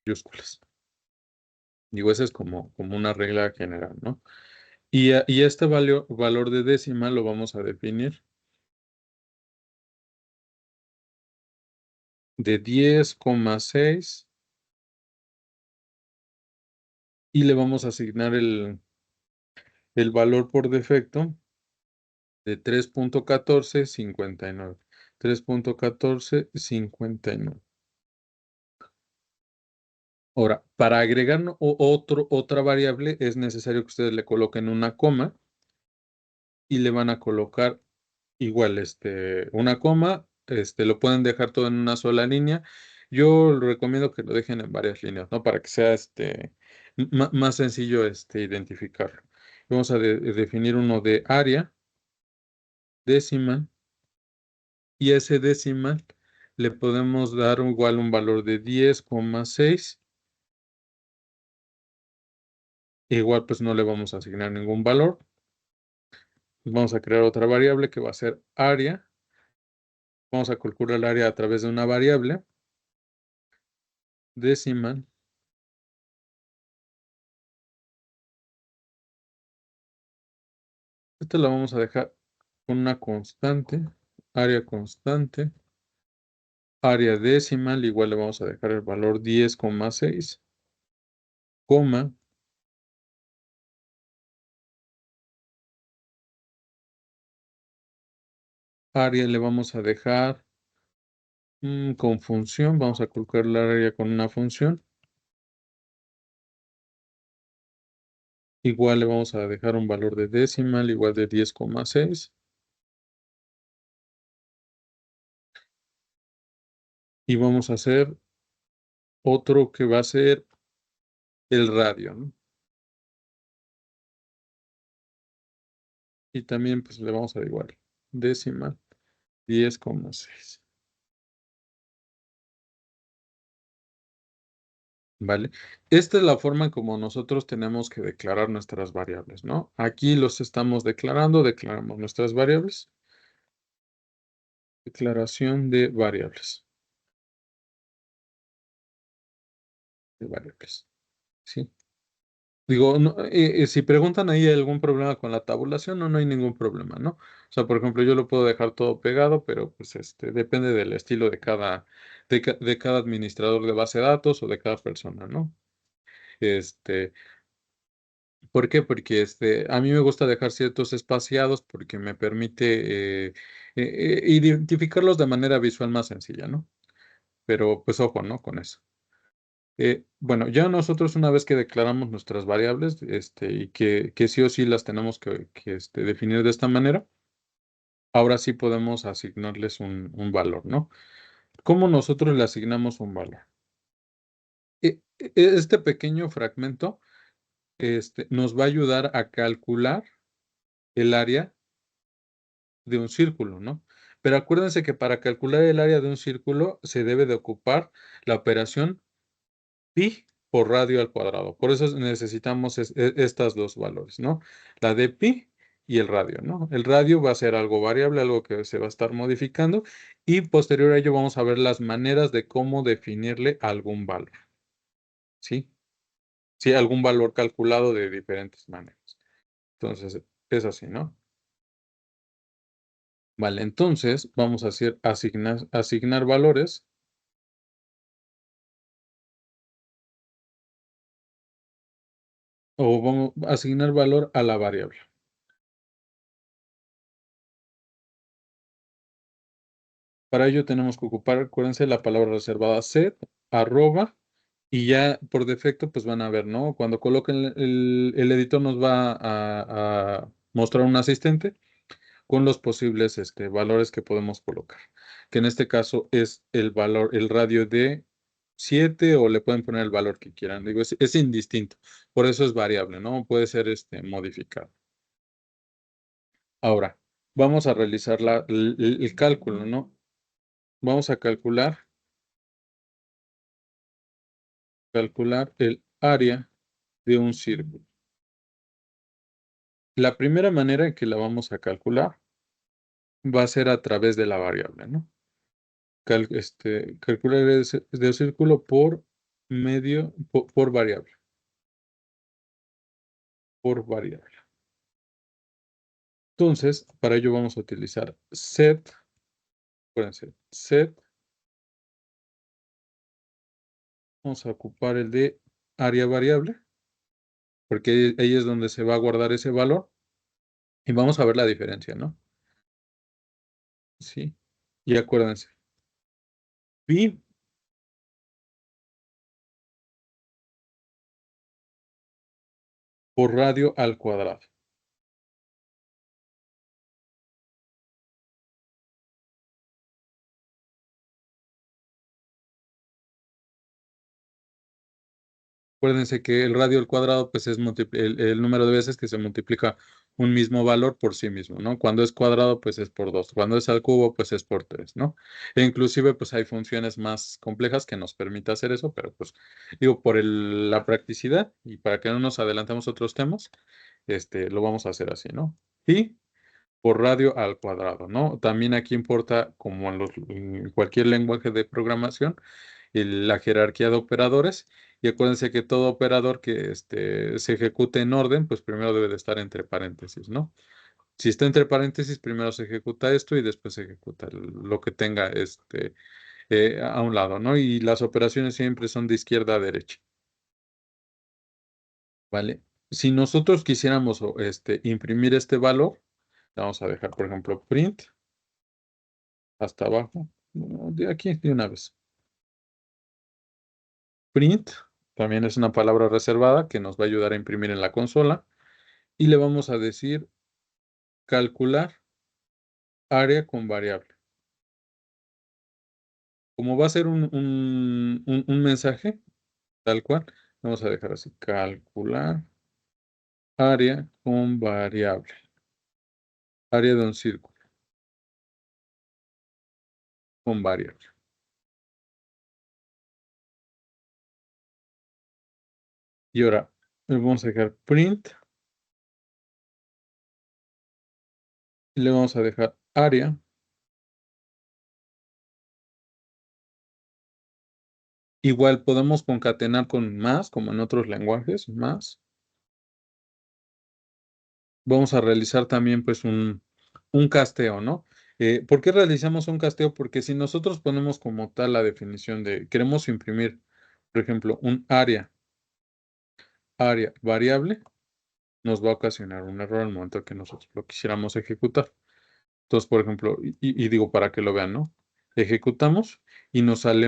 mayúsculas. Digo, esa es como una regla general, ¿no? Y este valor de décima lo vamos a definir de 10,6 y le vamos a asignar el valor por defecto de 3.1459. 3.1459. Ahora, para agregar otra variable es necesario que ustedes le coloquen una coma y le van a colocar igual una coma, lo pueden dejar todo en una sola línea. Yo recomiendo que lo dejen en varias líneas, ¿no? Para que sea más sencillo identificarlo. Vamos a definir uno de área, décima, y a ese decimal le podemos dar igual un valor de 10,6. Igual pues no le vamos a asignar ningún valor. Vamos a crear otra variable que va a ser área. Vamos a calcular el área a través de una variable decimal. Esta la vamos a dejar con una constante, área constante, área decimal, igual le vamos a dejar el valor 10,6, coma, área le vamos a dejar con función, vamos a calcular el área con una función. Igual le vamos a dejar un valor de decimal, igual de 10,6. Y vamos a hacer otro que va a ser el radio, ¿no? Y también pues le vamos a dar igual, decimal, 10,6. ¿Vale? Esta es la forma en como nosotros tenemos que declarar nuestras variables, ¿no? Aquí los estamos declarando, declaramos nuestras variables. Declaración de variables. De variables, ¿sí? Digo, si preguntan ahí algún problema con la tabulación, no hay ningún problema, ¿no? O sea, por ejemplo, yo lo puedo dejar todo pegado, pero pues depende del estilo de cada administrador de base de datos o de cada persona, ¿no? Este, ¿Por qué? Porque a mí me gusta dejar ciertos espaciados porque me permite identificarlos de manera visual más sencilla, ¿no? Pero pues ojo, ¿no? Con eso. Bueno, ya nosotros una vez que declaramos nuestras variables, y que sí o sí las tenemos que definir de esta manera, ahora sí podemos asignarles un valor, ¿no? ¿Cómo nosotros le asignamos un valor? Este pequeño fragmento, nos va a ayudar a calcular el área de un círculo, ¿no? Pero acuérdense que para calcular el área de un círculo se debe de ocupar la operación pi por radio al cuadrado. Por eso necesitamos estas dos valores, ¿no? La de pi y el radio, ¿no? El radio va a ser algo variable, algo que se va a estar modificando, y posterior a ello vamos a ver las maneras de cómo definirle algún valor, ¿sí? Sí, algún valor calculado de diferentes maneras. Entonces, es así, ¿no? Vale, entonces vamos a hacer asignar valores. O vamos a asignar valor a la variable. Para ello tenemos que ocupar, acuérdense, la palabra reservada set, arroba, y ya por defecto pues van a ver, ¿no? Cuando coloquen el editor nos va a mostrar un asistente con los posibles valores que podemos colocar, que en este caso es el valor, el radio de 7, o le pueden poner el valor que quieran. Digo, es indistinto, por eso es variable, ¿no? Puede ser modificado. Ahora, vamos a realizar el cálculo, ¿no? Vamos a calcular el área de un círculo. La primera manera en que la vamos a calcular va a ser a través de la variable, ¿no? Calcular el de círculo por medio por variable. Por variable. Entonces, para ello vamos a utilizar set, acuérdense, set, vamos a ocupar el de área variable, porque ahí es donde se va a guardar ese valor, y vamos a ver la diferencia, ¿no? Sí, y acuérdense, pi por radio al cuadrado. Acuérdense que el radio al cuadrado, pues es el número de veces que se multiplica un mismo valor por sí mismo, ¿no? Cuando es cuadrado, pues es por 2. Cuando es al cubo, pues es por 3, ¿no? E inclusive, pues hay funciones más complejas que nos permiten hacer eso, pero pues digo, por la practicidad y para que no nos adelantemos a otros temas, lo vamos a hacer así, ¿no? Y por radio al cuadrado, ¿no? También aquí importa, como en cualquier lenguaje de programación, la jerarquía de operadores. Y acuérdense que todo operador que se ejecute en orden, pues primero debe de estar entre paréntesis, ¿no? Si está entre paréntesis, primero se ejecuta esto y después se ejecuta lo que tenga a un lado, ¿no? Y las operaciones siempre son de izquierda a derecha, ¿vale? Si nosotros quisiéramos imprimir este valor, vamos a dejar, por ejemplo, print hasta abajo, no, de aquí de una vez. Print también es una palabra reservada que nos va a ayudar a imprimir en la consola. Y le vamos a decir calcular área con variable. Como va a ser un mensaje, tal cual, vamos a dejar así, calcular área con variable. Área de un círculo con variable. Y ahora le vamos a dejar print y le vamos a dejar área. Igual podemos concatenar con más, como en otros lenguajes, más. Vamos a realizar también pues un casteo, ¿no? ¿Por qué realizamos un casteo? Porque si nosotros ponemos como tal la definición de, queremos imprimir, por ejemplo, un área variable, nos va a ocasionar un error al momento que nosotros lo quisiéramos ejecutar. Entonces, por ejemplo, y digo para que lo vean, ¿no? Ejecutamos y nos sale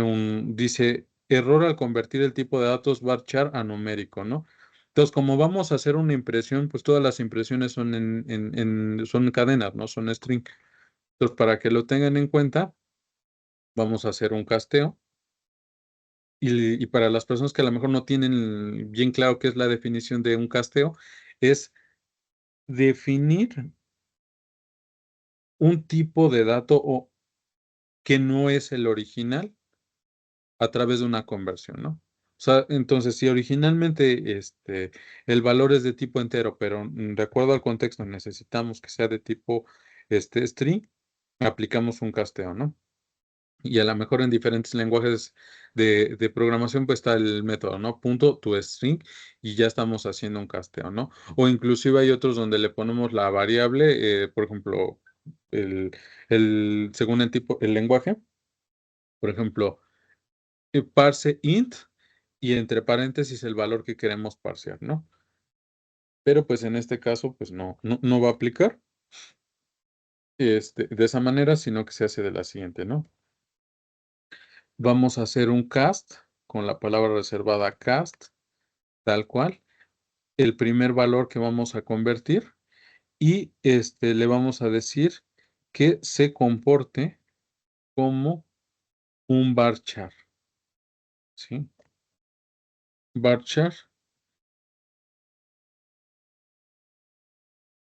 dice, error al convertir el tipo de datos varchar a numérico, ¿no? Entonces, como vamos a hacer una impresión, pues todas las impresiones son son cadenas, ¿no? Son string. Entonces, para que lo tengan en cuenta, vamos a hacer un casteo. Y para las personas que a lo mejor no tienen bien claro qué es la definición de un casteo, es definir un tipo de dato que no es el original a través de una conversión, ¿no? O sea, entonces, si originalmente el valor es de tipo entero, pero de acuerdo al contexto necesitamos que sea de tipo string, aplicamos un casteo, ¿no? Y a lo mejor en diferentes lenguajes de programación, pues está el método, ¿no? Punto to string y ya estamos haciendo un casteo, ¿no? O inclusive hay otros donde le ponemos la variable, por ejemplo, el, según el tipo, el lenguaje, por ejemplo, parse int y entre paréntesis el valor que queremos parsear, ¿no? Pero pues en este caso, pues no va a aplicar de esa manera, sino que se hace de la siguiente, ¿no? Vamos a hacer un cast con la palabra reservada cast, tal cual, el primer valor que vamos a convertir y le vamos a decir que se comporte como un varchar, ¿sí? Varchar,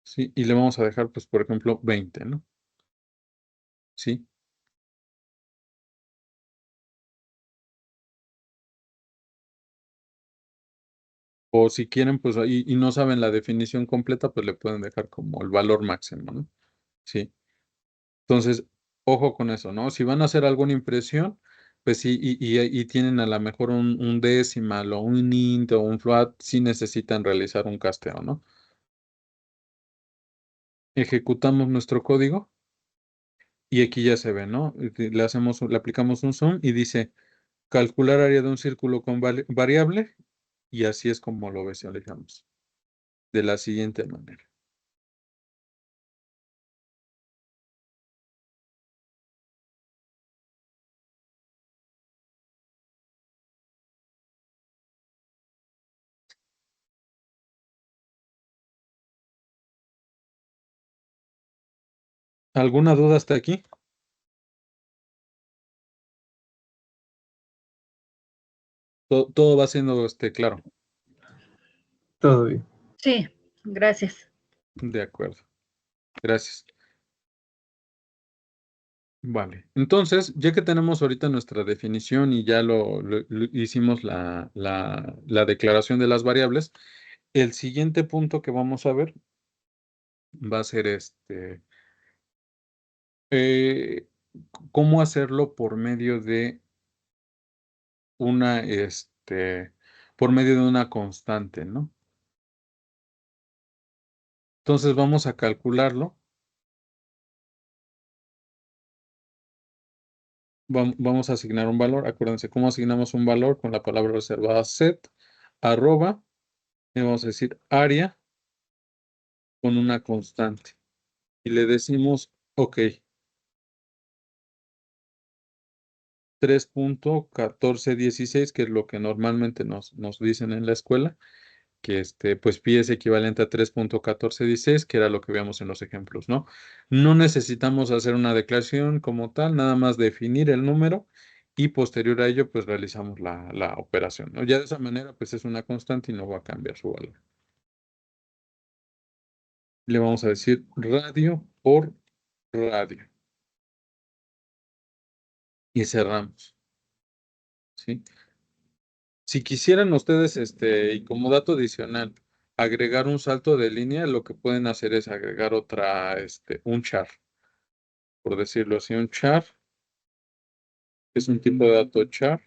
¿sí? Y le vamos a dejar, pues, por ejemplo, 20, ¿no? ¿Sí? O si quieren, pues, ahí, y no saben la definición completa, pues le pueden dejar como el valor máximo, ¿no? Sí. Entonces, ojo con eso, ¿no? Si van a hacer alguna impresión, pues sí, y tienen a lo mejor un decimal o un int o un float, sí necesitan realizar un casteo, ¿no? Ejecutamos nuestro código y aquí ya se ve, ¿no? Le aplicamos un zoom y dice calcular área de un círculo con variable y así es como lo visualizamos, de la siguiente manera. ¿Alguna duda hasta aquí? Todo va siendo claro. Todo bien. Sí, gracias. De acuerdo. Gracias. Vale. Entonces, ya que tenemos ahorita nuestra definición y ya lo hicimos la declaración de las variables, el siguiente punto que vamos a ver va a ser eh, cómo hacerlo una, por medio de una constante, ¿no? Entonces vamos a calcularlo. Vamos a asignar un valor. Acuérdense, ¿cómo asignamos un valor? Con la palabra reservada set, arroba, y vamos a decir área con una constante. Y le decimos, ok, 3.1416, que es lo que normalmente nos dicen en la escuela, que pues pi es equivalente a 3.1416, que era lo que veíamos en los ejemplos, ¿no? No necesitamos hacer una declaración como tal, nada más definir el número y posterior a ello, pues realizamos la operación, ¿no? Ya de esa manera, pues es una constante y no va a cambiar su valor. Le vamos a decir radio por radio y cerramos, ¿sí? Si quisieran ustedes, y como dato adicional, agregar un salto de línea, lo que pueden hacer es agregar un char, por decirlo así, un char, es un tipo de dato char,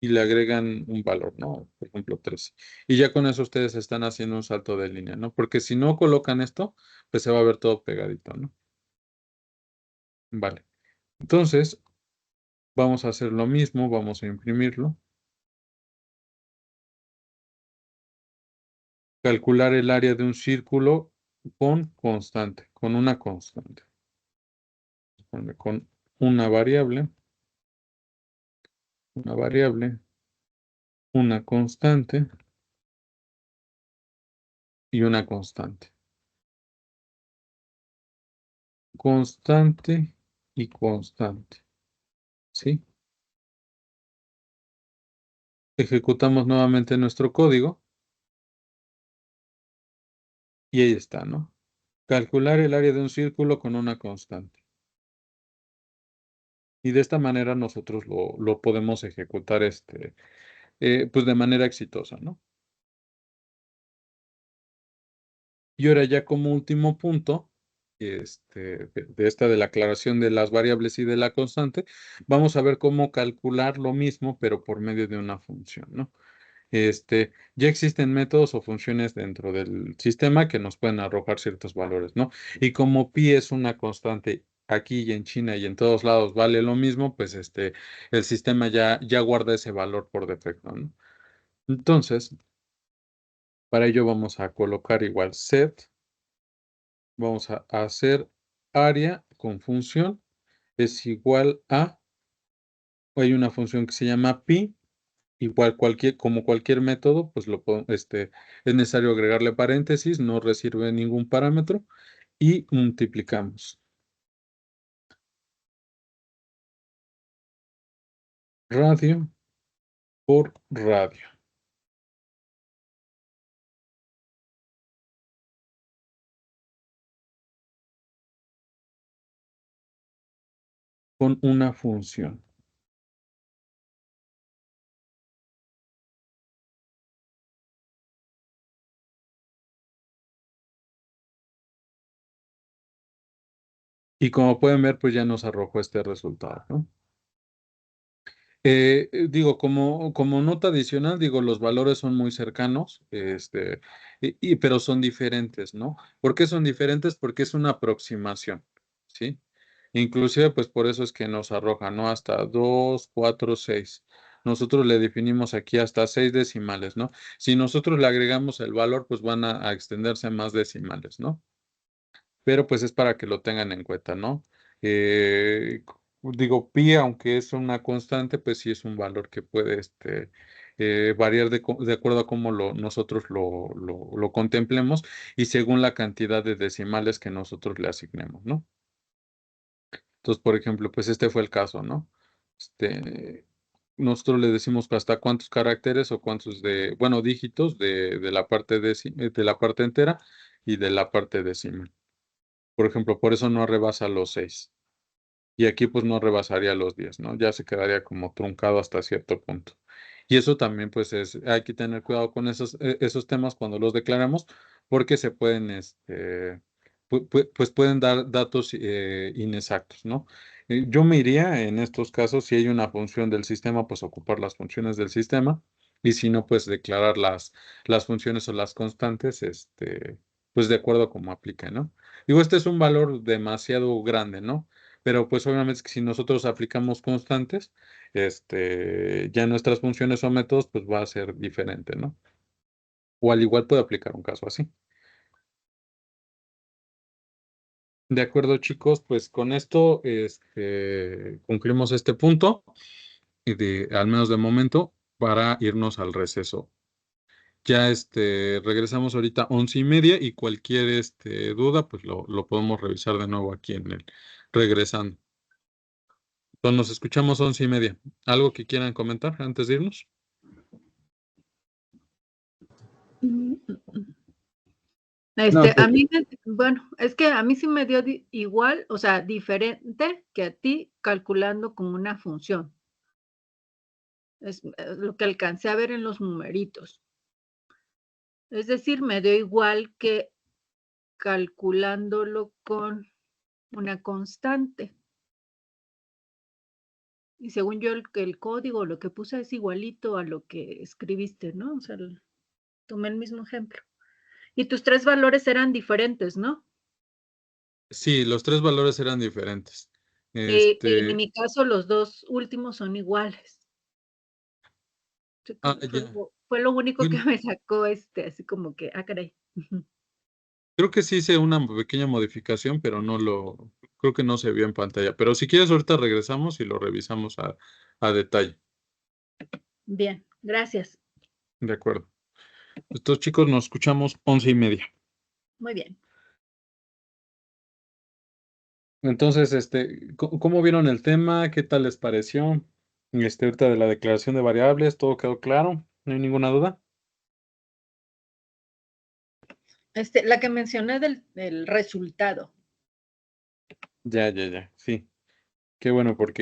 y le agregan un valor, ¿no? Por ejemplo, 13. Y ya con eso ustedes están haciendo un salto de línea, ¿no? Porque si no colocan esto, pues se va a ver todo pegadito, ¿no? Vale. Entonces, vamos a hacer lo mismo, vamos a imprimirlo. Calcular el área de un círculo con constante, con una constante. Con una variable, una constante y una constante. Constante y constante. ¿Sí? Ejecutamos nuevamente nuestro código y ahí está, ¿no? Calcular el área de un círculo con una constante. Y de esta manera nosotros lo podemos ejecutar pues de manera exitosa, ¿no? Y ahora ya como último punto, de esta de la aclaración de las variables y de la constante, vamos a ver cómo calcular lo mismo, pero por medio de una función, ¿no? Ya existen métodos o funciones dentro del sistema que nos pueden arrojar ciertos valores, ¿no? Y como pi es una constante aquí y en China y en todos lados vale lo mismo, pues el sistema ya guarda ese valor por defecto, ¿no? Entonces, para ello vamos a colocar igual set. Vamos a hacer área con función es igual a, hay una función que se llama pi, igual como cualquier método, pues es necesario agregarle paréntesis, no recibe ningún parámetro y multiplicamos radio por radio con una función. Y como pueden ver, pues ya nos arrojó este resultado, ¿no? Digo, como nota adicional, digo, los valores son muy cercanos, pero son diferentes, ¿no? ¿Por qué son diferentes? Porque es una aproximación, ¿sí? Inclusive, pues por eso es que nos arroja, ¿no? Hasta 2, 4, 6. Nosotros le definimos aquí hasta 6 decimales, ¿no? Si nosotros le agregamos el valor, pues van a extenderse más decimales, ¿no? Pero pues es para que lo tengan en cuenta, ¿no? Digo, pi, aunque es una constante, pues sí es un valor que puede variar de acuerdo a cómo nosotros lo contemplemos y según la cantidad de decimales que nosotros le asignemos, ¿no? Entonces, por ejemplo, pues este fue el caso, ¿no? Este, nosotros le decimos hasta cuántos caracteres o cuántos bueno, dígitos de la parte de la parte entera y de la parte decimal. Por ejemplo, por eso no rebasa los 6. Y aquí pues no rebasaría los 10, ¿no? Ya se quedaría como truncado hasta cierto punto. Y eso también pues hay que tener cuidado con esos temas cuando los declaramos, porque se pueden, pues pueden dar datos inexactos, ¿no? Yo me iría en estos casos, si hay una función del sistema, pues ocupar las funciones del sistema, y si no, pues declarar las funciones o las constantes, pues de acuerdo a cómo aplica, ¿no? Digo, este es un valor demasiado grande, ¿no? Pero pues obviamente que si nosotros aplicamos constantes, ya nuestras funciones o métodos, pues va a ser diferente, ¿no? O al igual puede aplicar un caso así. De acuerdo, chicos, pues con esto concluimos este punto, al menos de momento, para irnos al receso. Ya regresamos ahorita 11:30 y cualquier duda, pues lo podemos revisar de nuevo aquí en el regresando. Entonces nos escuchamos 11:30. ¿Algo que quieran comentar antes de irnos? No, A pues, mí, bueno, es que a mí sí me dio igual, o sea, diferente que a ti calculando como una función. Es lo que alcancé a ver en los numeritos. Es decir, me dio igual que calculándolo con una constante. Y según yo, el código, lo que puse es igualito a lo que escribiste, ¿no? O sea, tomé el mismo ejemplo. Y tus 3 valores eran diferentes, ¿no? Sí, los 3 valores eran diferentes. En mi caso, los 2 últimos son iguales. Sí, Ya. fue lo único que Bueno, me sacó, así como que, caray. Ujú. creo que sí hice una pequeña modificación, pero creo que no se vio en pantalla. Pero si quieres, ahorita regresamos y lo revisamos a detalle. Bien, gracias. De acuerdo. Estos chicos nos escuchamos 11:30. Muy bien. Entonces, ¿cómo vieron el tema? ¿Qué tal les pareció? Ahorita de la declaración de variables, ¿todo quedó claro? ¿No hay ninguna duda? La que mencioné del resultado. Ya. Sí. Qué bueno, por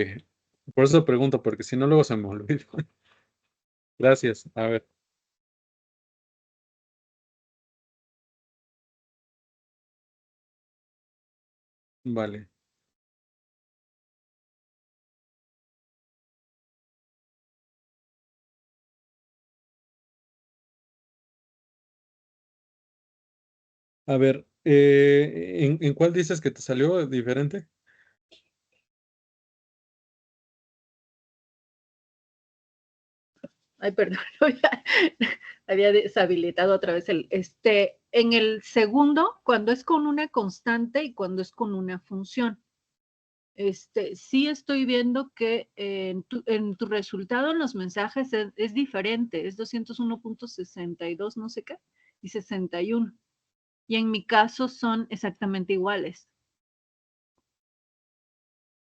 eso pregunto, porque si no, luego se me olvida. Gracias. A ver, vale. A ver, ¿en cuál dices que te salió diferente? Ay, perdón, ya había deshabilitado otra vez en el segundo, cuando es con una constante y cuando es con una función. Sí estoy viendo que en tu resultado en los mensajes es diferente, es 201.62 no sé qué, y 61. Y en mi caso son exactamente iguales.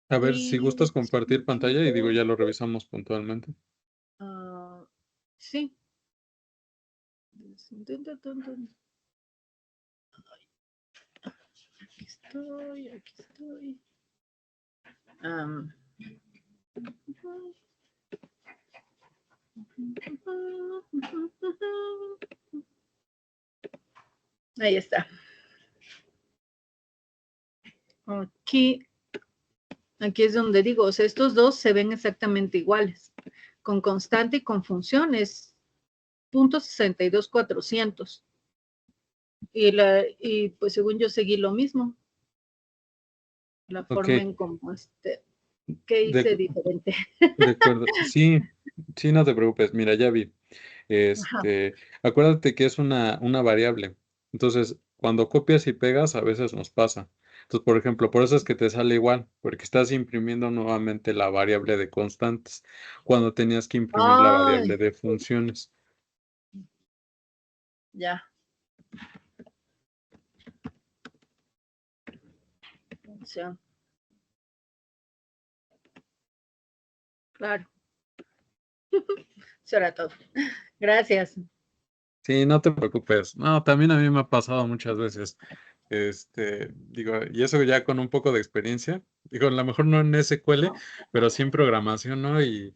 A ver, si Y gustas compartir pantalla y digo, ya lo revisamos puntualmente. ah, sí. Aquí estoy, aquí estoy. Am, ahí está. Aquí Aquí es donde digo, o sea, estos dos se ven exactamente iguales, con constante y con funciones, .62400. Y pues según yo seguí lo mismo, la Ok, forma en cómo que hice de, diferente. de acuerdo. Sí, sí, no te preocupes. Mira, ya vi. Ajá. Acuérdate que es una variable. Entonces, cuando copias y pegas, a veces nos pasa. Entonces, por ejemplo, por eso es que te sale igual, porque estás imprimiendo nuevamente la variable de constantes, cuando tenías que imprimir la variable Ay, de funciones. ya. Función. Claro. Eso era todo. Gracias. Sí, no te preocupes. No, también a mí me ha pasado muchas veces. Digo, y eso ya con un poco de experiencia. Digo, a lo mejor no en SQL, pero sí en programación, ¿no? Y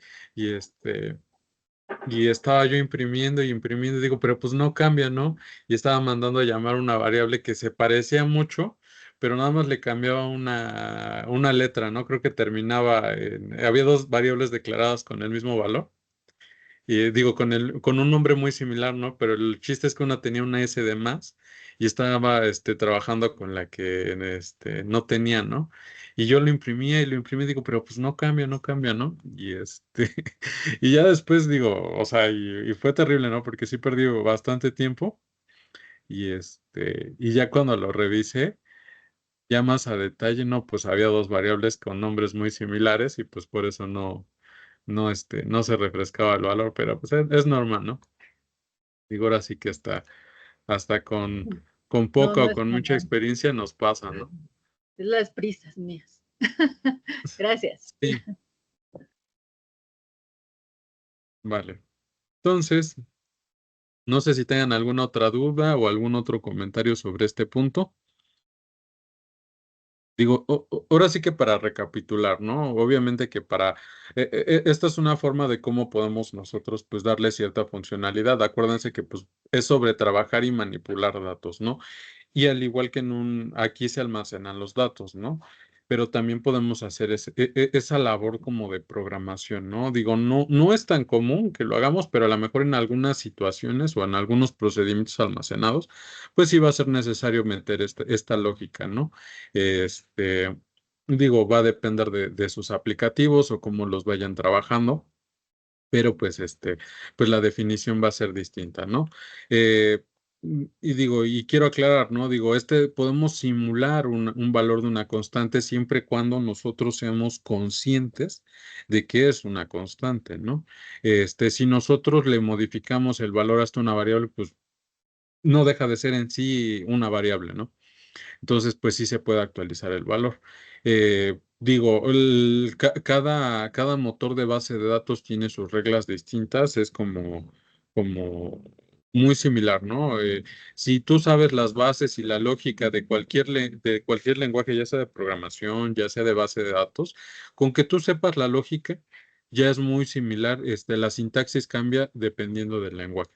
estaba yo imprimiendo y imprimiendo, y digo, pero pues no cambia, ¿no? Y estaba mandando a llamar una variable que se parecía mucho, pero nada más le cambiaba una letra, ¿no? Creo que había dos variables declaradas con el mismo valor. Y digo, con un nombre muy similar, ¿no? Pero el chiste es que una tenía una S de más y estaba trabajando con la que no tenía, ¿no? Y yo lo imprimía y lo imprimía y digo, pero pues no cambia, no cambia, ¿no? Y ya después digo, o sea, y fue terrible, ¿no? Porque sí perdí bastante tiempo y ya cuando lo revisé, ya más a detalle, no, pues había dos variables con nombres muy similares y pues por eso no se refrescaba el valor, pero pues es normal, ¿no? Digo, ahora sí que hasta con No, poca no o es con mucha nada. experiencia nos pasa, ¿no? Es las prisas mías. Gracias. Sí, vale. Entonces, no sé si tengan alguna otra duda o algún otro comentario sobre este punto. Digo, ahora sí que para recapitular, ¿no? Obviamente que esta es una forma de cómo podemos nosotros pues darle cierta funcionalidad. Acuérdense que pues es sobre trabajar y manipular datos, ¿no? Y al igual que aquí se almacenan los datos, ¿no? Pero también podemos hacer esa labor como de programación, ¿no? Digo, no es tan común que lo hagamos, pero a lo mejor en algunas situaciones o en algunos procedimientos almacenados, pues sí va a ser necesario meter esta lógica, ¿no? Digo, va a depender de sus aplicativos o cómo los vayan trabajando, pero pues la definición va a ser distinta, ¿no? Y digo, y quiero aclarar, ¿no? Digo, podemos simular un valor de una constante siempre y cuando nosotros seamos conscientes de que es una constante, ¿no? Si nosotros le modificamos el valor hasta una variable, pues no deja de ser en sí una variable, ¿no? Entonces, pues sí se puede actualizar el valor. Digo, cada motor de base de datos tiene sus reglas distintas, es como muy similar, ¿no? Si tú sabes las bases y la lógica de cualquier lenguaje, ya sea de programación, ya sea de base de datos, con que tú sepas la lógica, ya es muy similar. La sintaxis cambia dependiendo del lenguaje.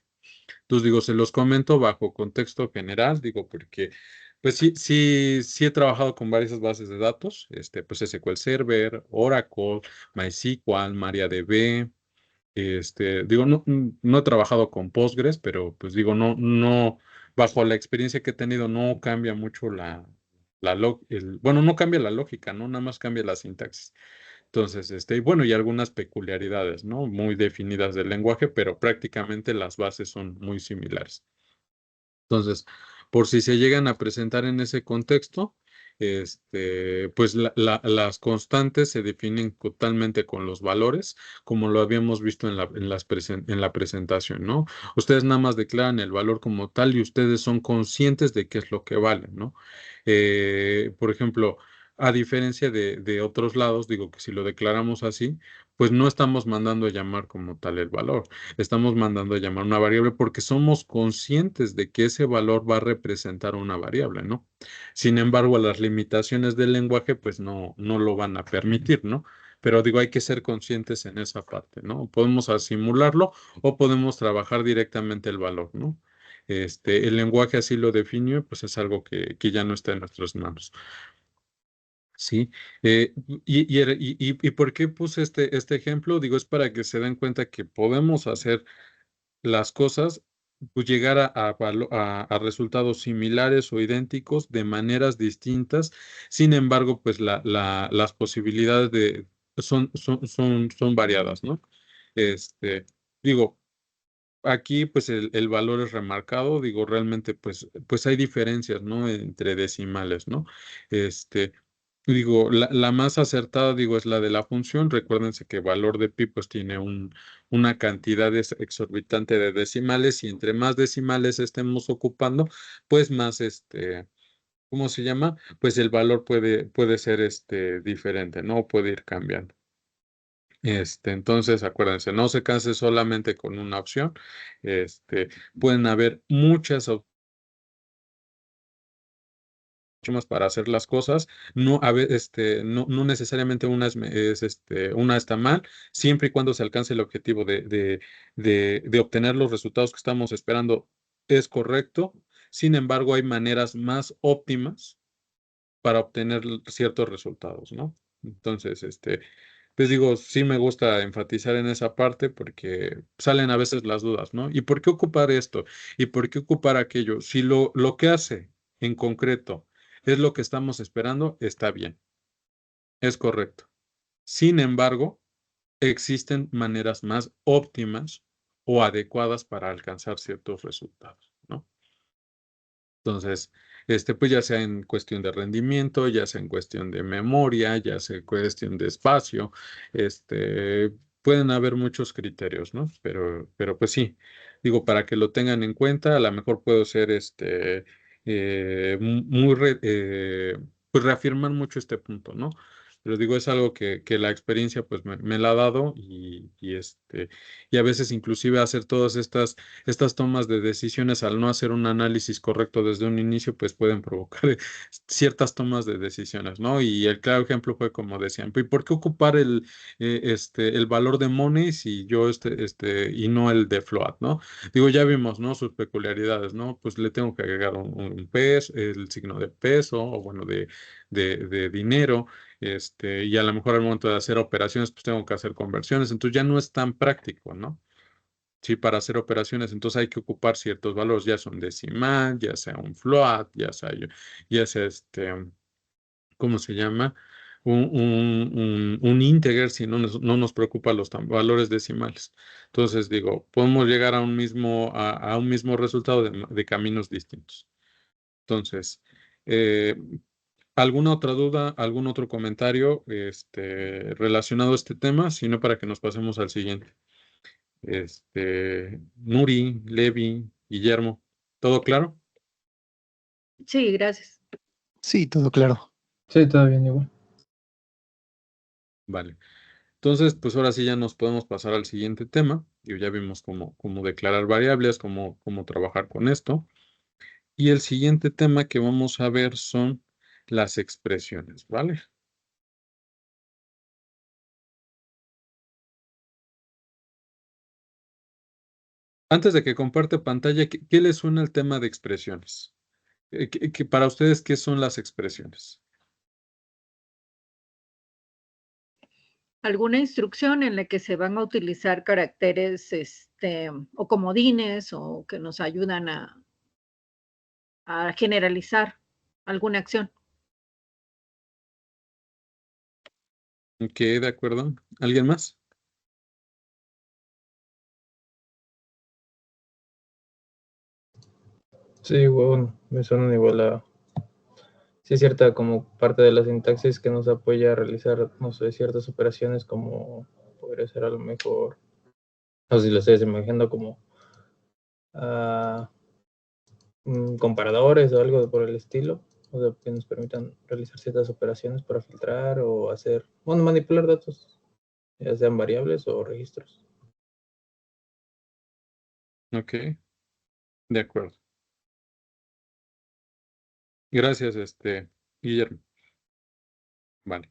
Entonces, digo, se los comento bajo contexto general, digo, porque, pues sí he trabajado con varias bases de datos, pues SQL Server, Oracle, MySQL, MariaDB, digo, no he trabajado con Postgres, pero pues digo, bajo la experiencia que he tenido, no cambia mucho bueno, no cambia la lógica, ¿no? Nada más cambia la sintaxis. Entonces, y bueno, y algunas peculiaridades, ¿no? Muy definidas del lenguaje, pero prácticamente las bases son muy similares. Entonces, por si se llegan a presentar en ese contexto, pues las constantes se definen totalmente con los valores, como lo habíamos visto en la presentación, ¿no? Ustedes nada más declaran el valor como tal y ustedes son conscientes de qué es lo que vale, ¿no? Por ejemplo, a diferencia de otros lados, digo que si lo declaramos así, pues no estamos mandando a llamar como tal el valor. Estamos mandando a llamar una variable porque somos conscientes de que ese valor va a representar una variable, ¿no? Sin embargo, las limitaciones del lenguaje, pues no lo van a permitir, ¿no? Pero digo, hay que ser conscientes en esa parte, ¿no? Podemos simularlo o podemos trabajar directamente el valor, ¿no? El lenguaje así lo definió, pues es algo que ya no está en nuestras manos. Sí, y ¿por qué puse este ejemplo? Digo, es para que se den cuenta que podemos hacer las cosas, pues llegar a resultados similares o idénticos de maneras distintas. Sin embargo, pues las posibilidades son variadas, ¿no? Este, digo, aquí pues el valor es remarcado, digo, realmente pues hay diferencias, ¿no? Entre decimales, ¿no? Este, digo, la más acertada, digo, es la de la función. Recuérdense que valor de pi pues tiene una cantidad exorbitante de decimales y entre más decimales estemos ocupando, pues más ¿cómo se llama? Pues el valor puede ser diferente, ¿no? Puede ir cambiando. Entonces, acuérdense, no se canse solamente con una opción. Pueden haber muchas opciones para hacer las cosas. No, no necesariamente una está mal, siempre y cuando se alcance el objetivo de obtener los resultados que estamos esperando, es correcto. Sin embargo, hay maneras más óptimas para obtener ciertos resultados, ¿no? Entonces, pues digo, sí me gusta enfatizar en esa parte porque salen a veces las dudas, ¿no? ¿Y por qué ocupar esto? ¿Y por qué ocupar aquello? Si lo que hace en concreto es lo que estamos esperando, está bien, es correcto. Sin embargo, existen maneras más óptimas o adecuadas para alcanzar ciertos resultados, ¿no? Entonces, pues ya sea en cuestión de rendimiento, ya sea en cuestión de memoria, ya sea en cuestión de espacio, pueden haber muchos criterios, ¿no? Pero pues sí, digo, para que lo tengan en cuenta, a lo mejor puedo ser pues reafirmar mucho este punto, ¿no? Pero digo, es algo que la experiencia pues me la ha dado y a veces inclusive hacer todas estas tomas de decisiones al no hacer un análisis correcto desde un inicio, pues pueden provocar ciertas tomas de decisiones, ¿no? Y el claro ejemplo fue como decían, ¿y por qué ocupar el valor de money si yo y no el de float, ¿no? Digo, ya vimos, ¿no? Sus peculiaridades, ¿no? Pues le tengo que agregar un peso, el signo de peso, o bueno, de dinero, y a lo mejor al momento de hacer operaciones, pues tengo que hacer conversiones, entonces ya no es tan práctico, ¿no? Sí, para hacer operaciones, entonces hay que ocupar ciertos valores, ya sea un decimal, ya sea un float, ya sea ¿cómo se llama? Un integer si no nos preocupan los valores decimales. Entonces, digo, podemos llegar a un mismo resultado de caminos distintos. Entonces, eh, ¿alguna otra duda, algún otro comentario relacionado a este tema? Si no, para que nos pasemos al siguiente. Nuri, Levi, Guillermo, ¿todo claro? Sí, gracias. Sí, todo claro. Sí, todo bien igual. Vale. Entonces, pues ahora sí ya nos podemos pasar al siguiente tema. Y ya vimos cómo declarar variables, cómo trabajar con esto. Y el siguiente tema que vamos a ver son las expresiones, ¿vale? Antes de que comparte pantalla, ¿qué les suena el tema de expresiones? Para ustedes, ¿qué son las expresiones? Alguna instrucción en la que se van a utilizar caracteres o comodines o que nos ayudan a generalizar alguna acción. Ok, de acuerdo. ¿Alguien más? Sí, bueno, me suenan igual a... Sí, es cierta como parte de la sintaxis que nos apoya a realizar, no sé, ciertas operaciones como podría ser a lo mejor, no sé si lo estoy imaginando como ah, comparadores o algo por el estilo, o sea, que nos permitan realizar ciertas operaciones para filtrar o hacer, bueno, manipular datos, ya sean variables o registros. Ok, de acuerdo. Gracias, Guillermo. Vale.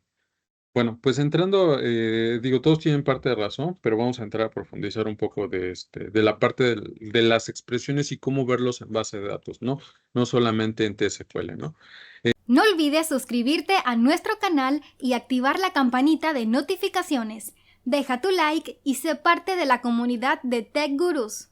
Bueno, pues entrando, digo, todos tienen parte de razón, pero vamos a entrar a profundizar un poco de la parte de las expresiones y cómo verlos en base de datos, ¿no? No solamente en TSQL, ¿no? No olvides suscribirte a nuestro canal y activar la campanita de notificaciones. Deja tu like y sé parte de la comunidad de Tech Gurus.